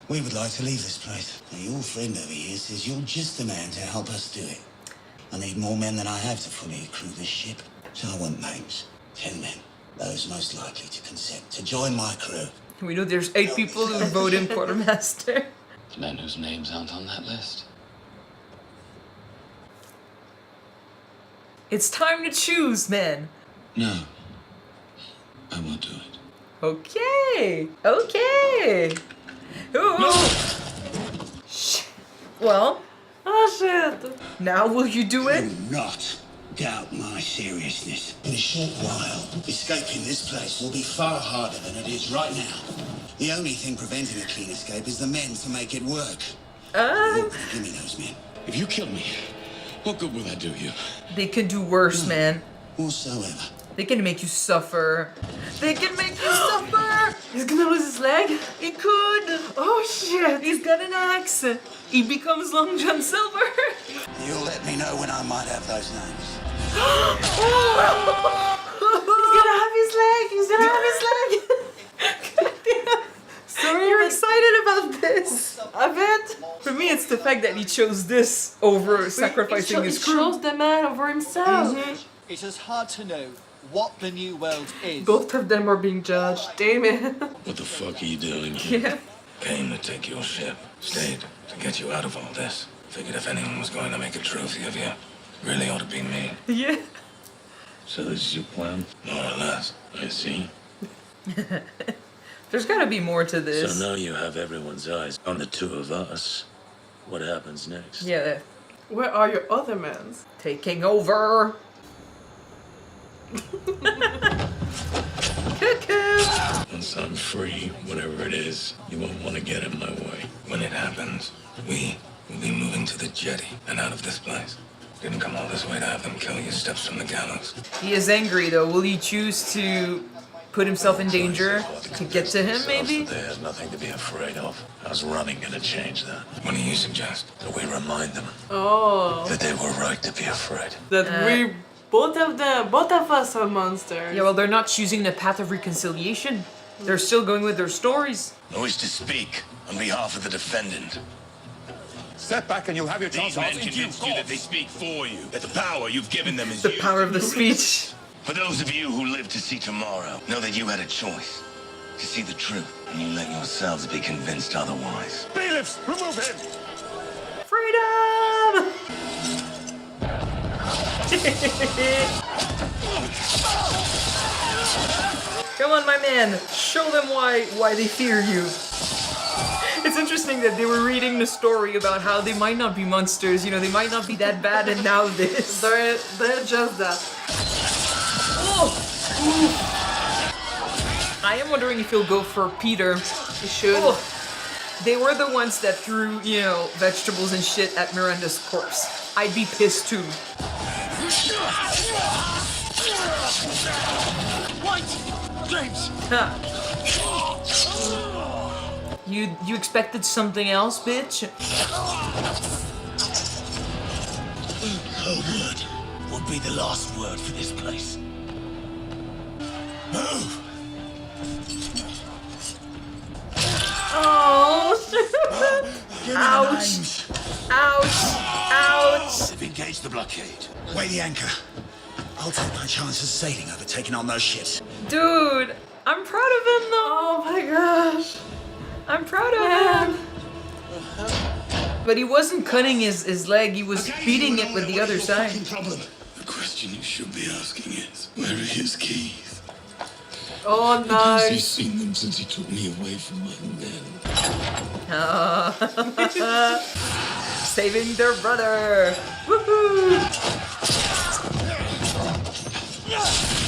We would like to leave this place. Now, your friend over here says you're just the man to help us do it. I need more men than I have to fully crew this ship. So I want names. 10 men. Those most likely to consent to join my crew. We know there's 8 people who would vote in quartermaster. Men whose names aren't on that list. It's time to choose, men. No. I won't do it. Okay. Okay. Ooh. No! Shit. Well. Oh shit. Now will you do it? Do not doubt my seriousness. In a short while, escaping this place will be far harder than it is right now. The only thing preventing a clean escape is the men to make it work. Give me those men. If you kill me, what good will that do you? They can do worse, man. Whatsoever. They can make you suffer. They can make you suffer. He's gonna lose his leg? He could. Oh shit. He's got an axe. He becomes Long John Silver. You'll let me know when I might have those names. He's gonna have his leg. He's gonna have his leg. Sorry, you're excited about this. I bet. For me, it's the fact that he chose this over sacrificing his He crew. chose the man over himself. It is hard to know what the new world is. Both of them are being judged. Damn it. What the fuck are you doing here? Yeah. Came to take your ship. Stayed to get you out of all this. Figured if anyone was going to make a trophy of you, really ought to be me. Yeah. So this is your plan? More or less. I see. There's gotta be more to this. So now you have everyone's eyes on the two of us. What happens next? Yeah. Where are your other men? Taking over. Cuckoo. Once I'm free, whatever it is, you won't want to get in my way. When it happens, we will be moving to the jetty and out of this place. Didn't come all this way to have them kill you steps from the gallows. He is angry though. Will he choose to put himself in danger to get to him, maybe? They have nothing to be afraid of. How's running gonna change that? What do you suggest? That we remind them Oh. that they were right to be afraid. That we both of us are monsters. Yeah, well, they're not choosing the path of reconciliation. They're still going with their stories. I wish to speak on behalf of the defendant. Step back and you'll have your chance. These men convinced you that they speak for you, that the power you've given them is The you. power of the speech. For those of you who live to see tomorrow, know that you had a choice to see the truth, and you let yourselves be convinced otherwise. Bailiffs, remove him! Freedom! Come on, my man. Show them why they fear you. It's interesting that they were reading the story about how they might not be monsters, you know, they might not be that bad, and now this. They're just that. Oh! I am wondering if he'll go for Peter. He should. Oh. They were the ones that threw, you know, vegetables and shit at Miranda's corpse. I'd be pissed too. White! James! Huh. You expected something else, bitch? Her word would be the last word for this place. Move! Oh, Give me the ouch! names. Ouch! Ouch! They've engaged the blockade. Weigh the anchor. I'll take my chances sailing over taking on those ships. Dude, I'm proud of him though. Oh my gosh. I'm proud of him. But he wasn't cutting his leg, he was beating it with the other side. Problem. The question you should be asking is, where are his keys? Oh He's nice. seen them since he took me away from my men. Saving their brother. Woohoo!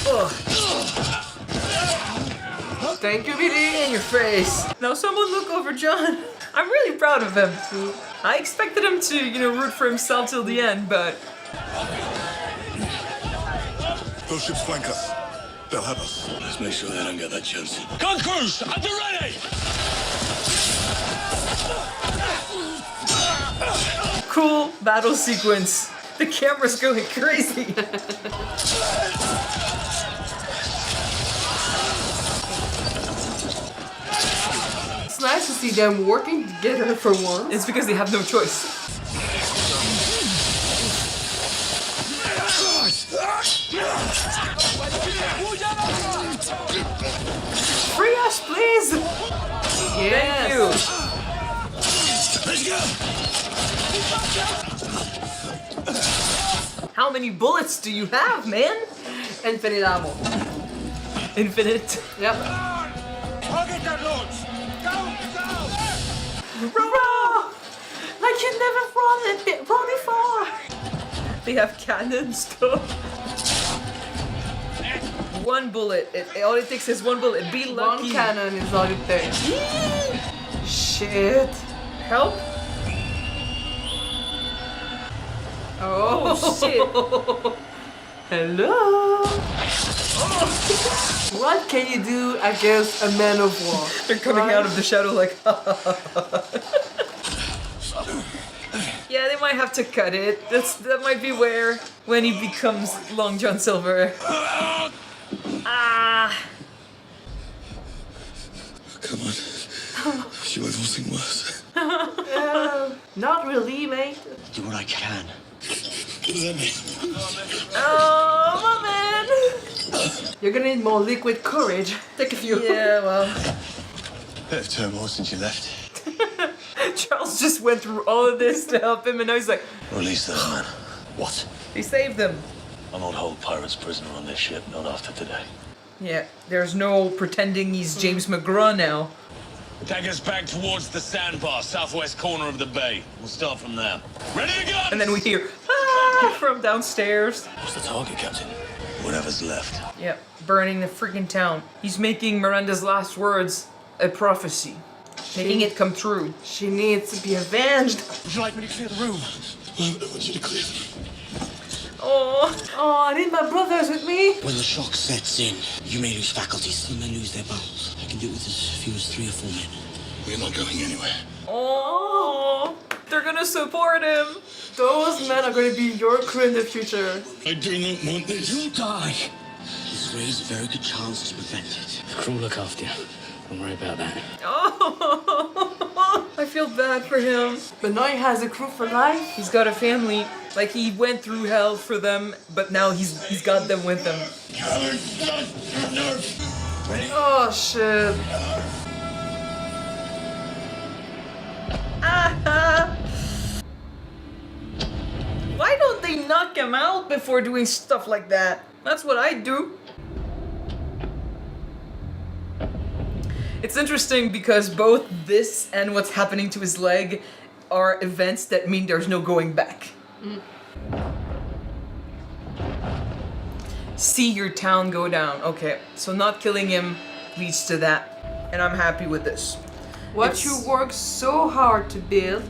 Oh. Thank you, BD. In your face. Now someone look over John. I'm really proud of him. I expected him to, you know, root for himself till the end, but... Those ships flank us. They'll have us. Let's make sure they don't get that chance. Gun crews, at the ready! Cool battle sequence. The camera's going crazy. It's nice to see them working together for once. It's because they have no choice. Free us, please! Yes. Thank you. Let's go! How many bullets do you have, man? Infinite ammo. Infinite. Yep. Target that launch! Go! Bro! Like you never run before! They have cannons though. One bullet. All it takes is one bullet. Be lucky. One cannon is all it takes. Shit. Help. Oh, Shit. Hello. What can you do against a man of war? They're coming out of the shadow like. Yeah, they might have to cut it. That might be when he becomes Long John Silver. Ah. Come on. She won't sing worse. Not really, mate. Do what I can. What does that mean? Oh, my man. You're gonna need more liquid courage. Take a few. Yeah, well. Bit of turmoil since you left. Charles just went through all of this to help him, and now he's like, Release those men. What? they saved them. I'll not hold pirates prisoner on this ship, not after today. Yeah, there's no pretending he's James McGraw now. Take us back towards the sandbar, southwest corner of the bay. We'll start from there. Ready to go! And then we hear, ah, from downstairs. What's the target, Captain? Whatever's left. Yep, burning the freaking town. He's making Miranda's last words a prophecy. Making it come true. She needs to be avenged. Would you like me to clear the room? I want you to clear them. Oh, Oh, I need my brothers with me. When the shock sets in, you may lose faculties. Some men lose their bowels. I can do it with as few as 3 or 4 men. We're not going anywhere. oh, they're gonna support him. Those men are going to be your crew in the future. I do not want this. You'll die. This raises a very good chance to prevent it. The crew look after you. Don't worry about that. Oh, I feel bad for him. But now he has a crew for life. He's got a family. Like, he went through hell for them, but now he's got them with him. Oh, shit. Why don't they knock him out before doing stuff like that? That's what I'd do. It's interesting because both this and what's happening to his leg are events that mean there's no going back. See your town go down. Okay, so not killing him leads to that. And I'm happy with this. What It's you worked so hard to build,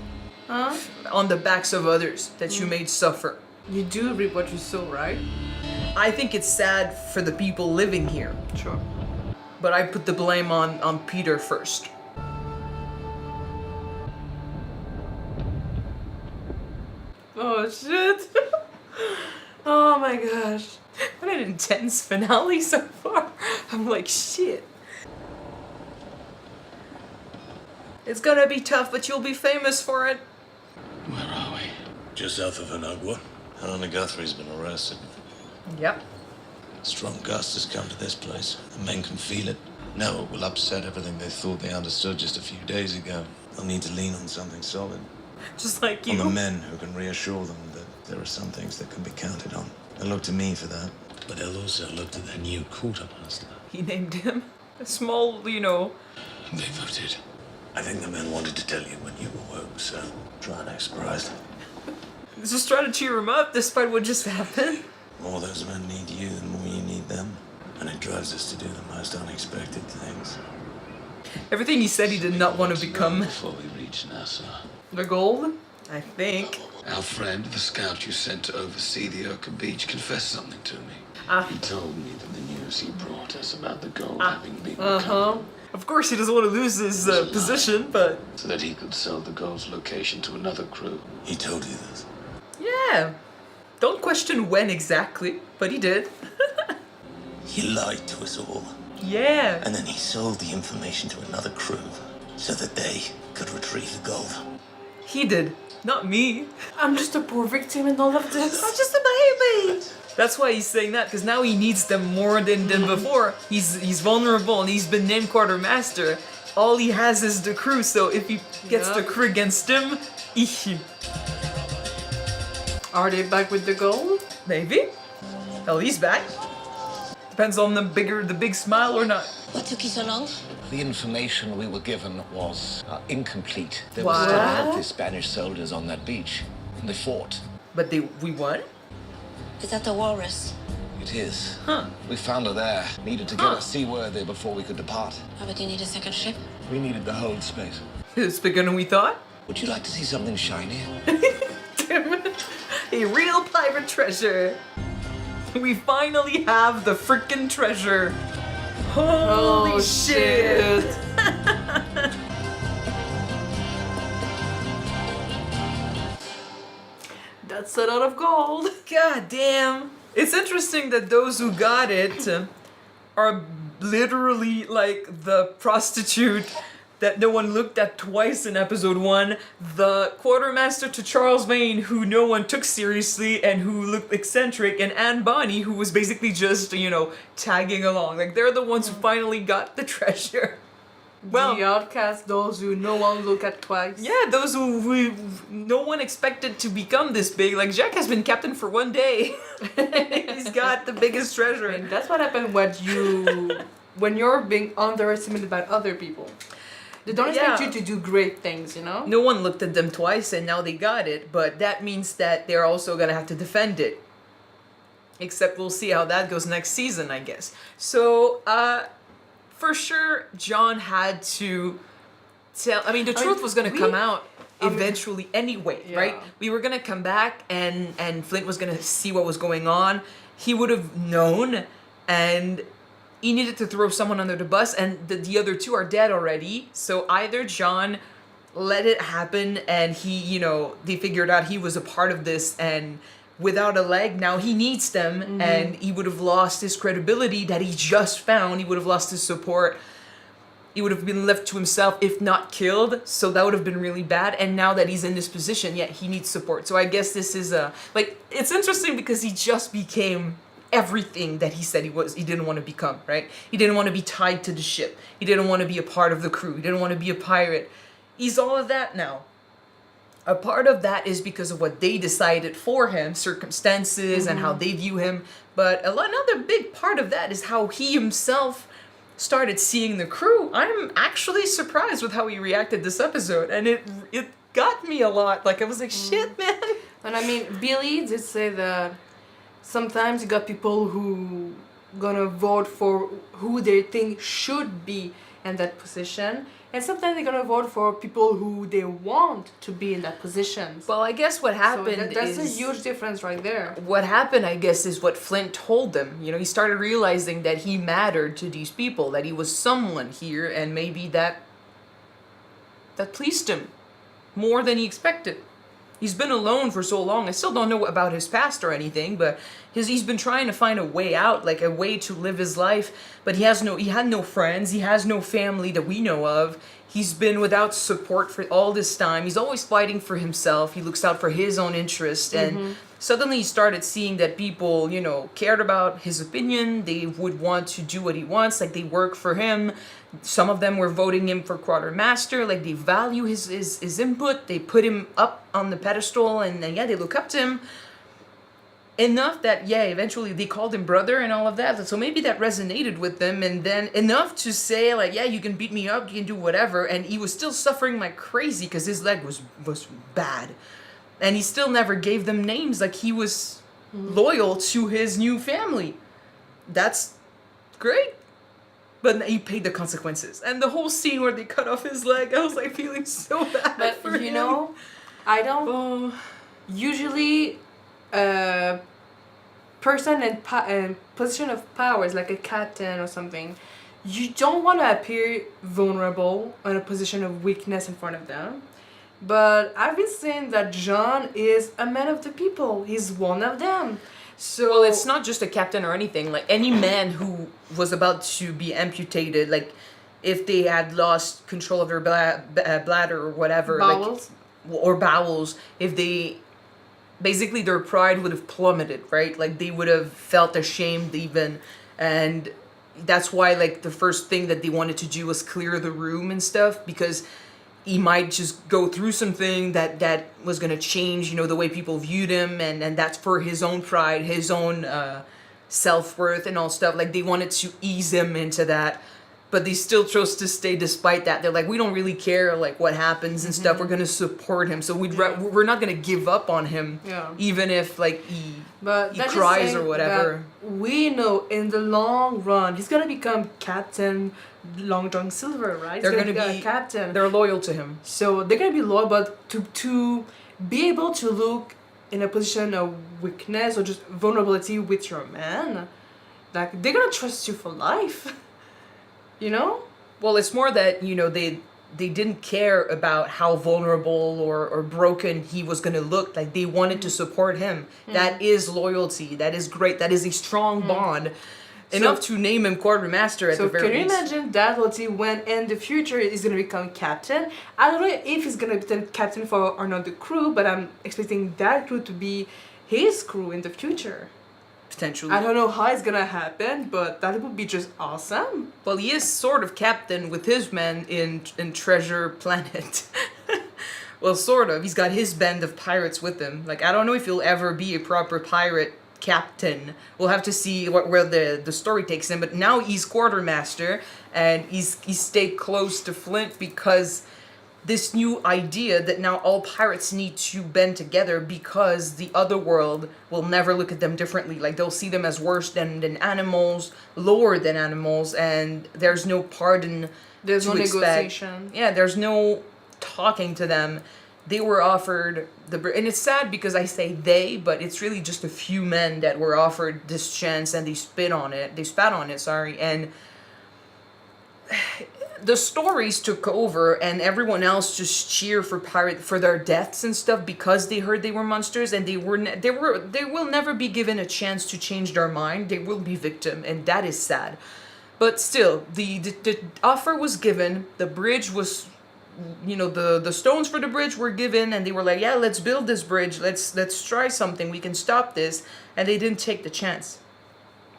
huh? on the backs of others that you made suffer. You do reap what you sow, right? I think it's sad for the people living here. Sure. But I put the blame on Peter first. Oh, shit. Oh my gosh. What an intense finale so far. I'm like, shit. It's gonna be tough, but you'll be famous for it. Where are we? Just south of Anagua. Helena Guthrie's been arrested. Yep. Strong gust has come to this place. The men can feel it. Now it will upset everything they thought they understood just a few days ago. They'll need to lean on something solid. Just like On the you. men who can reassure them that there are some things that can be counted on. They'll look to me for that. But they'll also look to their new quartermaster. He named him. A small, They voted. I think the men wanted to tell you when you awoke, so try and act surprised. just trying to cheer him up despite what just happened. More those men need you, the more you need them. And it drives us to do the most unexpected things. Everything he said he did not want to become. Before we reach Nassau. The gold? I think. Our friend, the scout you sent to oversee the Urca Beach, confessed something to me. He told me that the news he brought us about the gold having been recovered, Of course he doesn't want to lose his position, but... so that he could sell the gold's location to another crew. He told you this. Yeah. Don't question when exactly, but he did. He lied to us all. Yeah. And then he sold the information to another crew. so that they could retrieve the gold. He did, not me. I'm just a poor victim in all of this. I'm just a baby. That's why he's saying that, because now he needs them more than before. He's vulnerable and he's been named quartermaster. All he has is the crew, so if he gets the crew against him, Are they back with the gold? maybe. Hell, he's back. Depends on the big smile or not. What took you so long? The information we were given was incomplete. There What? were still healthy Spanish soldiers on that beach, and they fought. But we won? Is that the walrus? It is. Huh. We found her there. Needed to get her seaworthy before we could depart. Why would you need a second ship? We needed the hold space. It's bigger than we thought. Would you like to see something shiny? Damn it. A real pirate treasure. We finally have the freaking treasure. Holy shit. That's a lot of gold. God damn. It's interesting that those who got it are literally like the prostitute that no one looked at twice in episode 1, the quartermaster to Charles Vane who no one took seriously and who looked eccentric, and Anne Bonny who was basically just, tagging along. Like, they're the ones who finally got the treasure. Well, The outcasts, those who no one look at twice. yeah, those who no one expected to become this big. Like, Jack has been captain for 1 day. He's got the biggest treasure. And that's what happened when you're being underestimated by other people. They don't expect you to do great things, No one looked at them twice and now they got it, but that means that they're also gonna have to defend it. Except we'll see how that goes next season, I guess. So, for sure, John had to tell... I mean, the truth was gonna come out eventually anyway, right? We were gonna come back and Flint was gonna see what was going on. He would have known, and he needed to throw someone under the bus, and the other two are dead already. So either John let it happen and he, they figured out he was a part of this, and without a leg, now he needs them, and he would have lost his credibility that he just found. He would have lost his support. He would have been left to himself, if not killed. So that would have been really bad. And now that he's in this position, he needs support. So I guess this is it's interesting because he just became everything that he said he didn't want to become, right? He didn't want to be tied to the ship. He didn't want to be a part of the crew. He didn't want to be a pirate. He's all of that now. A part of that is because of what they decided for him, circumstances and how they view him. But another big part of that is how he himself started seeing the crew. I'm actually surprised with how he reacted this episode, and it got me a lot. Like, I was like, shit, man. And I mean, Billy did say that sometimes you got people who gonna vote for who they think should be in that position, and sometimes they're gonna vote for people who they want to be in that position. Well, I guess what happened that's a huge difference right there. What happened, I guess, is what Flint told him. He started realizing that he mattered to these people, that he was someone here, and maybe that pleased him more than he expected. He's been alone for so long. I still don't know about his past or anything, but he's been trying to find a way out, like a way to live his life. But he had no friends. He has no family that we know of. He's been without support for all this time. He's always fighting for himself. He looks out for his own interest. And suddenly he started seeing that people, cared about his opinion. They would want to do what he wants. Like, they work for him. Some of them were voting him for quartermaster. Like, they value his input. They put him up on the pedestal, and they look up to him enough that eventually they called him brother and all of that. So maybe that resonated with them, and then enough to say, like, you can beat me up, you can do whatever. And he was still suffering like crazy because his leg was bad, and he still never gave them names. Like, he was loyal to his new family. That's great. But he paid the consequences. And the whole scene where they cut off his leg, I was like feeling so bad. But for him. I don't usually person in position of power is like a captain or something. You don't want to appear vulnerable in a position of weakness in front of them. But I've been saying that John is a man of the people. He's one of them. So well, it's not just a captain or anything. Like, any man who was about to be amputated, like, if they had lost control of their bladder or whatever, Bowels. or bowels, if they basically their pride would have plummeted, right? Like they would have felt ashamed even, and that's why like the first thing that they wanted to do was clear the room and stuff, because he might just go through something that was going to change, the way people viewed him, and that's for his own pride, his own self-worth and all stuff. Like they wanted to ease him into that, but they still chose to stay despite that. They're like, we don't really care like what happens and stuff. We're going to support him. So we're not going to give up on him, even if like he cries or whatever. We know in the long run he's going to become Captain Long John Silver, right? They're going to be captain. They're loyal to him. So they're going to be loyal, but to be able to look in a position of weakness or just vulnerability with your man, like they're going to trust you for life. Well, it's more that they didn't care about how vulnerable or broken he was going to look. Like they wanted to support him. That is loyalty. That is great. That is a strong bond. Enough to name him quartermaster at the very least. So can you imagine that loyalty when in the future he's going to become captain? I don't know if he's going to be captain for another crew, but I'm expecting that crew to be his crew in the future. Potentially. I don't know how it's gonna happen, but that would be just awesome. Well, he is sort of captain with his men in Treasure Planet. Well, sort of. He's got his band of pirates with him. Like, I don't know if he'll ever be a proper pirate captain. We'll have to see where the story takes him. But now he's quartermaster, and he's stayed close to Flint because this new idea that now all pirates need to band together because the other world will never look at them differently. Like they'll see them as worse than animals, lower than animals, and there's no pardon. There's no negotiation. Yeah, there's no talking to them. They were offered and it's sad because I say they, but it's really just a few men that were offered this chance and they spat on it, sorry, and the stories took over and everyone else just cheered for their deaths and stuff because they heard they were monsters, and they will never be given a chance to change their mind. They will be victim, and that is sad. But still, the offer was given. The bridge was, the stones for the bridge were given, and they were like, yeah, let's build this bridge. Let's try something. We can stop this. And they didn't take the chance.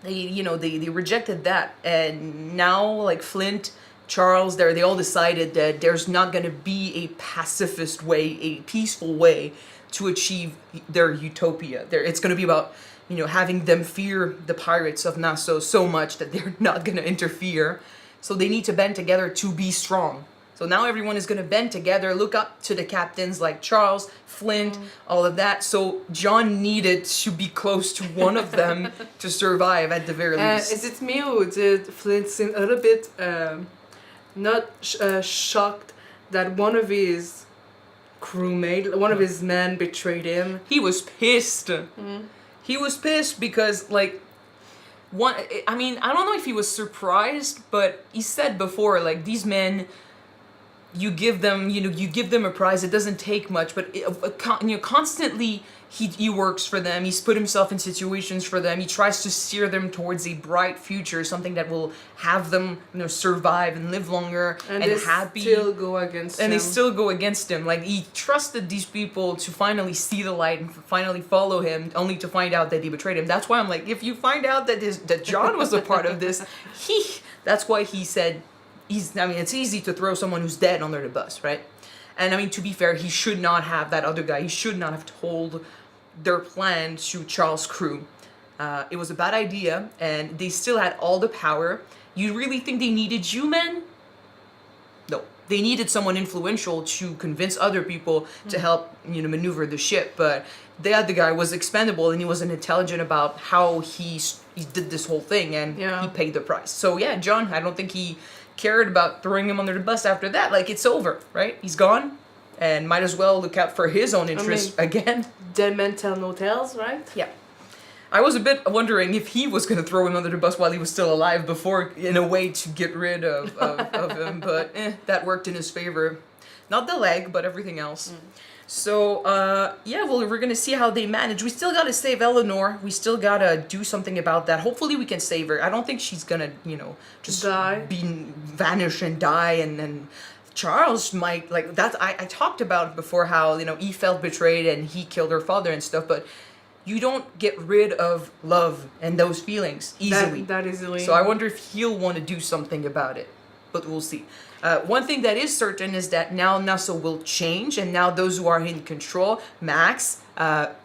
They rejected that, and now like Flint, Charles, they all decided that there's not going to be a pacifist way, a peaceful way to achieve their utopia. It's going to be about, having them fear the pirates of Nassau so much that they're not going to interfere. So they need to band together to be strong. So now everyone is going to band together, look up to the captains like Charles, Flint, all of that. So John needed to be close to one of them to survive at the very least. Is it me or did Flint seem a little bit not shocked that one of his crewmates, one of his men betrayed him? He was pissed. He was pissed because, like, I don't know if he was surprised, but he said before, like, these men, you give them a prize. It doesn't take much, but constantly he works for them. He's put himself in situations for them. He tries to steer them towards a bright future, something that will have them, survive and live longer and happy. Still go against him. And they still go against him. Like, he trusted these people to finally see the light and finally follow him, only to find out that he betrayed him. That's why I'm like, if you find out that John was a part of this, that's why he said. It's easy to throw someone who's dead under the bus, right? And to be fair, he should not have, that other guy, he should not have told their plan to Charles' crew. It was a bad idea, and they still had all the power. You really think they needed you, men? No. They needed someone influential to convince other people to help, maneuver the ship. But the other guy was expendable, and he wasn't intelligent about how he did this whole thing, and he paid the price. So yeah, John, I don't think he cared about throwing him under the bus after that. Like, it's over, right? He's gone, and might as well look out for his own interests again. Dead men tell no tales, right? Yeah. I was a bit wondering if he was going to throw him under the bus while he was still alive before, in a way to get rid of him, but that worked in his favor. Not the leg, but everything else. So, yeah, well, we're gonna see how they manage. We still gotta save Eleanor. We still gotta do something about that. Hopefully we can save her. I don't think she's gonna, just vanish and die, and then Charles might, like, that's, I talked about before how, he felt betrayed and he killed her father and stuff, but you don't get rid of love and those feelings easily. That easily. So I wonder if he'll want to do something about it, but we'll see. One thing that is certain is that now Nassau will change, and now those who are in control, Max,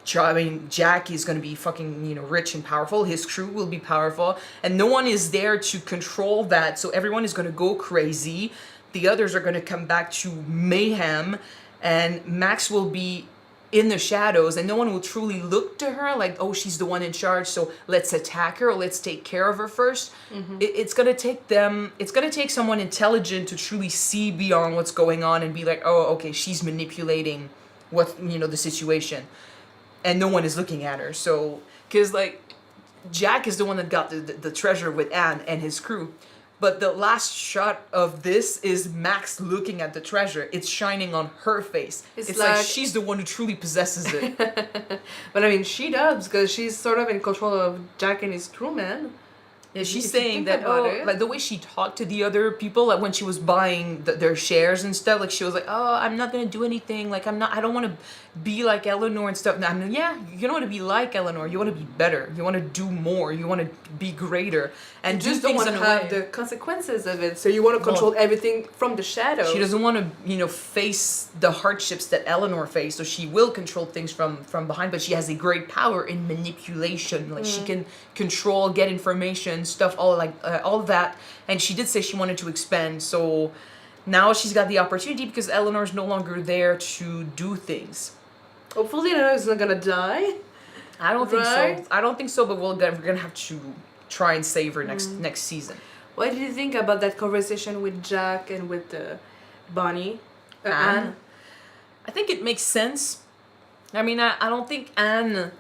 Jack is going to be fucking, rich and powerful. His crew will be powerful, and no one is there to control that. So everyone is going to go crazy. The others are going to come back to mayhem, and Max will be in the shadows, and no one will truly look to her like, oh, she's the one in charge, so let's attack her, or let's take care of her first. It's gonna take someone intelligent to truly see beyond what's going on and be like, oh, okay, she's manipulating the situation, and no one is looking at her. So, because like Jack is the one that got the treasure with Anne and his crew. But the last shot of this is Max looking at the treasure. It's shining on her face. It's like she's the one who truly possesses it. But I mean, she does, because she's sort of in control of Jack and his crewmen. Yeah, she's saying that, like the way she talked to the other people, like when she was buying their shares and stuff, like she was like, oh, I'm not going to do anything. Like, I don't want to be like Eleanor and stuff. Now, you don't want to be like Eleanor. You want to be better. You want to do more. You want to be greater. And you just don't want to have the consequences of it. So you want to control everything from the shadows. She doesn't want to, face the hardships that Eleanor faced. So she will control things from behind. But she has a great power in manipulation. Like she can control, get information, stuff, all of that. And she did say she wanted to expand. So now she's got the opportunity because Eleanor's no longer there to do things. Hopefully Eleanor's not gonna die. I don't think so. I don't think so. But we're gonna have to try and save her next season. What did you think about that conversation with Jack and with Bonnie? Anne? I think it makes sense. I mean, I don't think Anne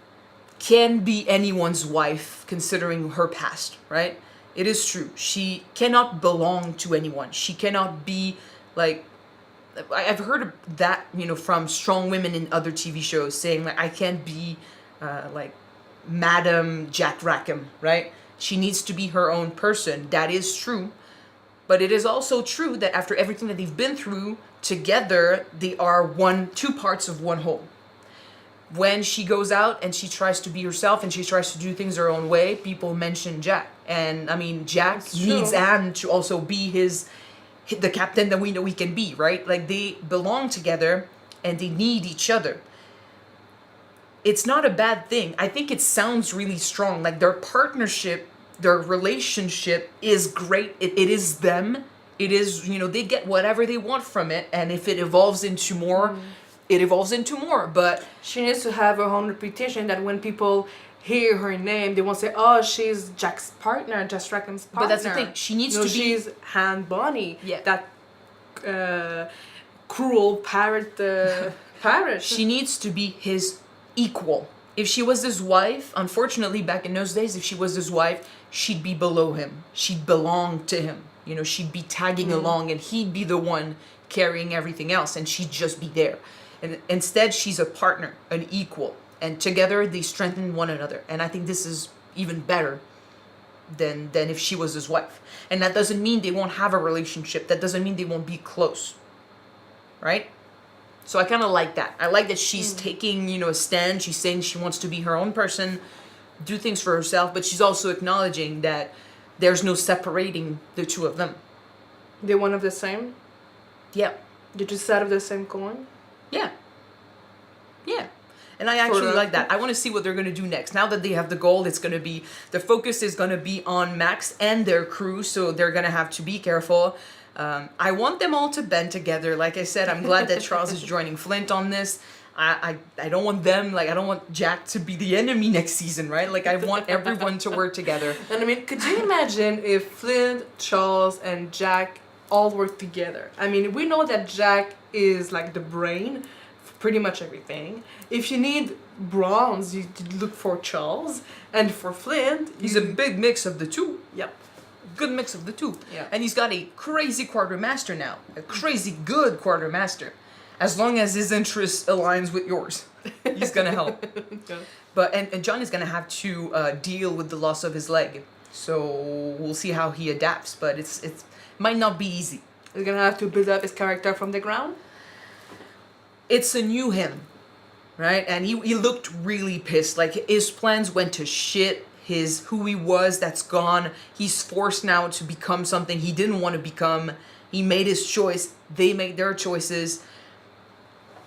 can be anyone's wife considering her past, right? It is true. She cannot belong to anyone. She cannot be like, I've heard of that, from strong women in other TV shows saying like, I can't be like Madam Jack Rackham, right? She needs to be her own person. That is true. But it is also true that after everything that they've been through together, they are two parts of one whole. When she goes out and she tries to be herself and she tries to do things her own way, people mention Jack. And I mean, Jack needs Anne to also be the captain that we know he can be, right? Like they belong together and they need each other. It's not a bad thing. I think it sounds really strong. Like their partnership, their relationship is great. It is them. It is, they get whatever they want from it. And if it evolves into more, it evolves into more. But she needs to have her own reputation that when people hear her name, they won't say, oh, she's Jack's partner, Jack Rackham's partner. But that's the thing. She needs to be... she's Han Bonnie. Yeah. That cruel parrot. She needs to be his equal. If she was his wife, unfortunately, back in those days, if she was his wife, she'd be below him. She'd belong to him. She'd be tagging along and he'd be the one carrying everything else and she'd just be there. And instead, she's a partner, an equal. And together, they strengthen one another. And I think this is even better than if she was his wife. And that doesn't mean they won't have a relationship. That doesn't mean they won't be close. Right? So I kind of like that. I like that she's taking, a stand. She's saying she wants to be her own person, do things for herself. But she's also acknowledging that there's no separating the two of them. They're one of the same? Yeah. They're two sides of the same coin? Yeah. Yeah. And I actually like that. I want to see what they're going to do next. Now that they have the gold, the focus is going to be on Max and their crew, so they're going to have to be careful. I want them all to band together. Like I said, I'm glad that Charles is joining Flint on this. I don't want them, I don't want Jack to be the enemy next season, right? Like, I want everyone to work together. And I mean, could you imagine if Flint, Charles, and Jack all work together? I mean, we know that Jack is like the brain for pretty much everything. If you need bronze, you look for Charles, and for Flint, he's a big mix of the two. Yep. Good mix of the two. Yeah. And he's got a crazy quartermaster now. A crazy good quartermaster. as long as his interest aligns with yours, he's gonna help. But and John is gonna have to deal with the loss of his leg, so we'll see how he adapts. But it might not be easy. He's gonna have to build up his character from the ground. It's a new him, right? And he looked really pissed. Like his plans went to shit. His who he was, that's gone. He's forced now to become something he didn't want to become. He made his choice. They made their choices.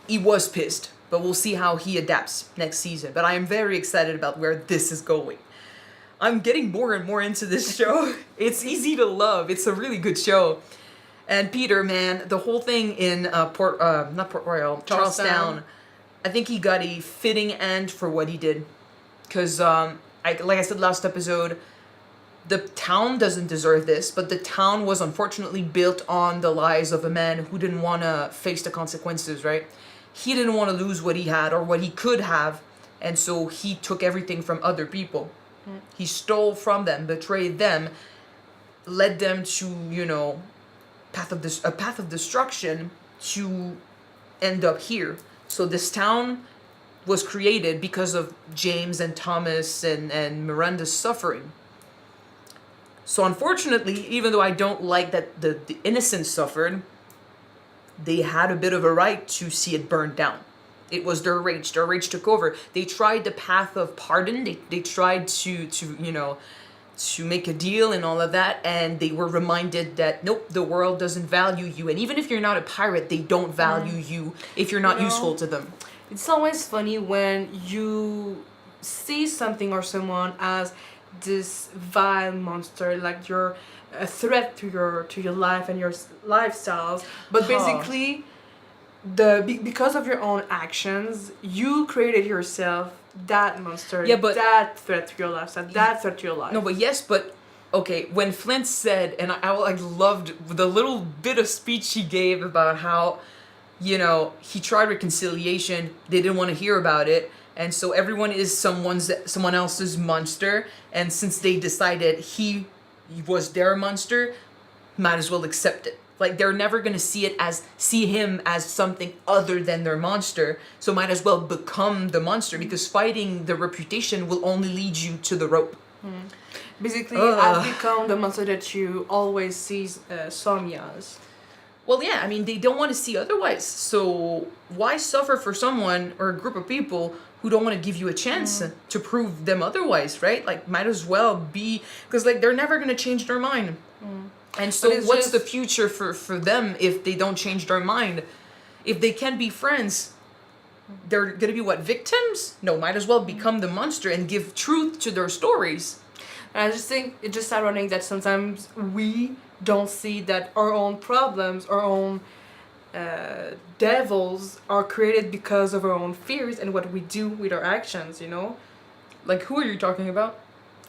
He was pissed, but we'll see how he adapts next season. But I am very excited about where this is going. I'm getting more and more into this show. It's easy to love. It's a really good show. And Peter, man, the whole thing in not Port Royal, Charlestown, I think he got a fitting end for what he did. Because, like I said last episode, the town doesn't deserve this, but the town was unfortunately built on the lies of a man who didn't want to face the consequences, right? He didn't want to lose what he had or what he could have, and so he took everything from other people. He stole from them, betrayed them, led them to, a path of destruction to end up here. So this town was created because of James and Thomas and Miranda's suffering. So unfortunately, even though I don't like that the innocents suffered, they had a bit of a right to see it burned down. It was their rage. Their rage took over. They tried the path of pardon. They tried to make a deal and all of that, and they were reminded that nope, the world doesn't value you, and even if you're not a pirate, they don't value you if you're not useful to them. It's always funny when you see something or someone as this vile monster, like you're a threat to your life and your lifestyles, but basically because of your own actions, you created yourself that monster, but that threat to your lifestyle, that threat to your life. No, but yes, but okay, when Flint said, and I loved the little bit of speech he gave about how, he tried reconciliation, they didn't want to hear about it, and so everyone is someone else's monster, and since they decided he was their monster, might as well accept it. Like, they're never going to see him as something other than their monster, so might as well become the monster, because fighting the reputation will only lead you to the rope. Basically, I've become the monster that you always saw me as. Well, yeah, I mean, they don't want to see otherwise, so why suffer for someone or a group of people who don't want to give you a chance to prove them otherwise, right? Like, might as well be, because, like, they're never going to change their mind. And so what's the future for them if they don't change their mind? If they can't be friends, they're going to be what, victims? No, might as well become the monster and give truth to their stories. And I just think it's just ironic that sometimes we don't see that our own problems, our own devils are created because of our own fears and what we do with our actions, Like, who are you talking about?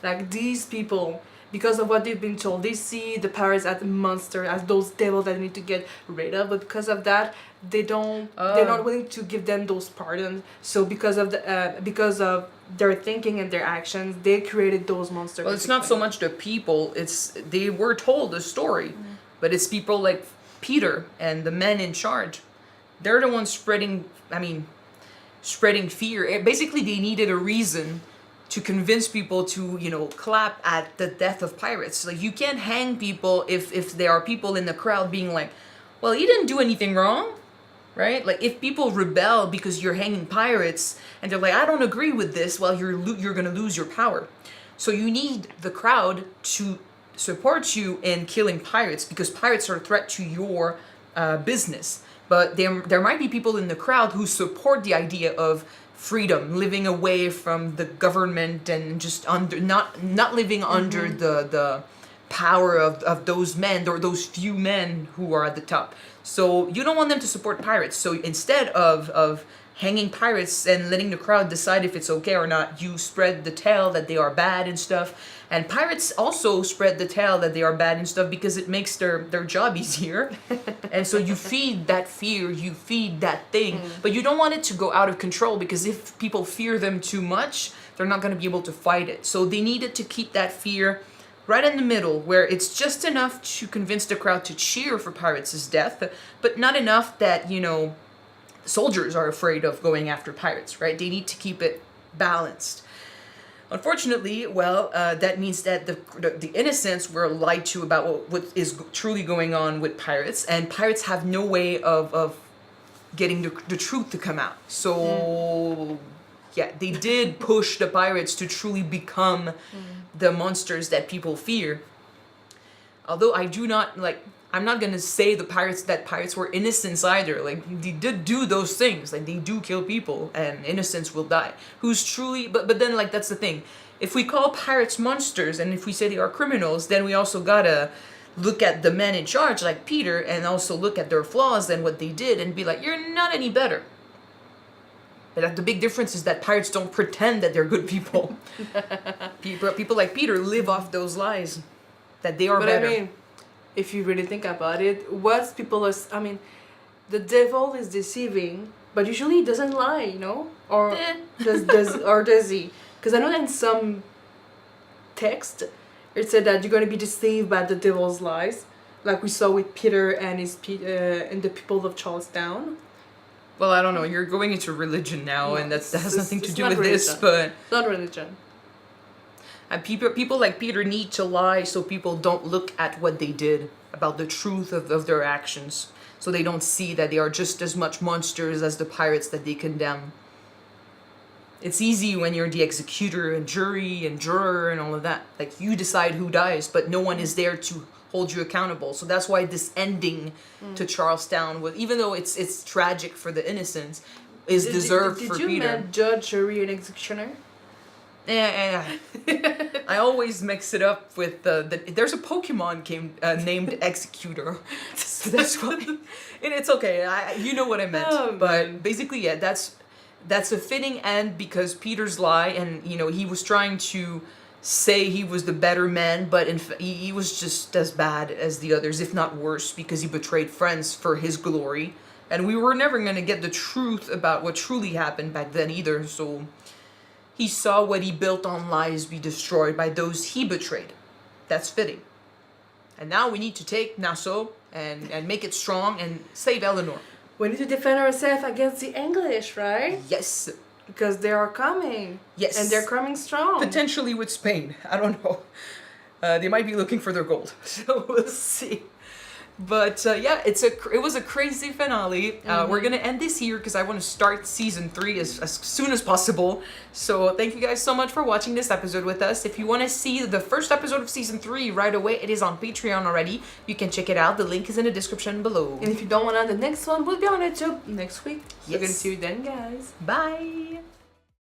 Like, these people, because of what they've been told, they see the pirates as monster, as those devils that they need to get rid of, but because of that, they're not willing to give them those pardons. So because of their thinking and their actions, they created those monsters. Well, it's not so much the people, they were told a story, but it's people like Peter and the men in charge. They're the ones spreading fear. Basically, they needed a reason to convince people to, clap at the death of pirates. Like, you can't hang people if there are people in the crowd being like, well, he didn't do anything wrong, right? Like, if people rebel because you're hanging pirates and they're like, I don't agree with this, well, you're going to lose your power. So you need the crowd to support you in killing pirates because pirates are a threat to your business. But there might be people in the crowd who support the idea of freedom, living away from the government and just not living under the power of those men or those few men who are at the top. So you don't want them to support pirates. So instead of hanging pirates and letting the crowd decide if it's okay or not, you spread the tale that they are bad and stuff. And pirates also spread the tale that they are bad and stuff because it makes their job easier. And so you feed that fear, you feed that thing, but you don't want it to go out of control because if people fear them too much, they're not going to be able to fight it. So they needed to keep that fear right in the middle where it's just enough to convince the crowd to cheer for Pirates' death, but not enough that, soldiers are afraid of going after pirates, right? They need to keep it balanced. Unfortunately, well, that means that the innocents were lied to about what is truly going on with pirates, and pirates have no way of getting the truth to come out. So, yeah, they did push the pirates to truly become the monsters that people fear. Although I do not, like, I'm not gonna say that pirates were innocents either. Like, they did do those things. Like, they do kill people, and innocents will die. Who's truly, but then, like, that's the thing. If we call pirates monsters, and if we say they are criminals, then we also gotta look at the men in charge, like Peter, and also look at their flaws and what they did, and be like, you're not any better. But the big difference is that pirates don't pretend that they're good people. People like Peter live off those lies, that they are better. I mean, if you really think about it, the devil is deceiving, but usually he doesn't lie, you know? Or does he? Because I know that in some text, it said that you're going to be deceived by the devil's lies, like we saw with Peter and and the people of Charlestown. Well, I don't know. You're going into religion now, and that has nothing to do with religion. this, but... It's not religion. And people like Peter need to lie so people don't look at what they did, about the truth of their actions. So they don't see that they are just as much monsters as the pirates that they condemn. It's easy when you're the executor and jury and juror and all of that. Like, you decide who dies, but no one is there to hold you accountable. So that's why this ending to Charlestown, even though it's tragic for the innocents, is deserved for Peter. Did you mean judge, jury, and executioner? Yeah. I always mix it up with there's a Pokemon game named Executor, so that's why. And it's okay. You know what I meant. But basically, yeah, that's a fitting end because Peter's lie, and he was trying to say he was the better man, but he was just as bad as the others, if not worse, because he betrayed friends for his glory, and we were never gonna get the truth about what truly happened back then either. So. He saw what he built on lies be destroyed by those he betrayed. That's fitting. And now we need to take Nassau and make it strong and save Eleanor. We need to defend ourselves against the English, right? Yes. Because they are coming. Yes. And they're coming strong. Potentially with Spain. I don't know. They might be looking for their gold. So we'll see. But yeah, it was a crazy finale. We're gonna end this here because I want to start season 3 as soon as possible. So thank you guys so much for watching this episode with us. If you want to see the first episode of season 3 right away, it is on Patreon already. You can check it out. The link is in the description below. And if you don't want to, the next one will be on YouTube next week. Yes. We're gonna see you then, guys. Bye.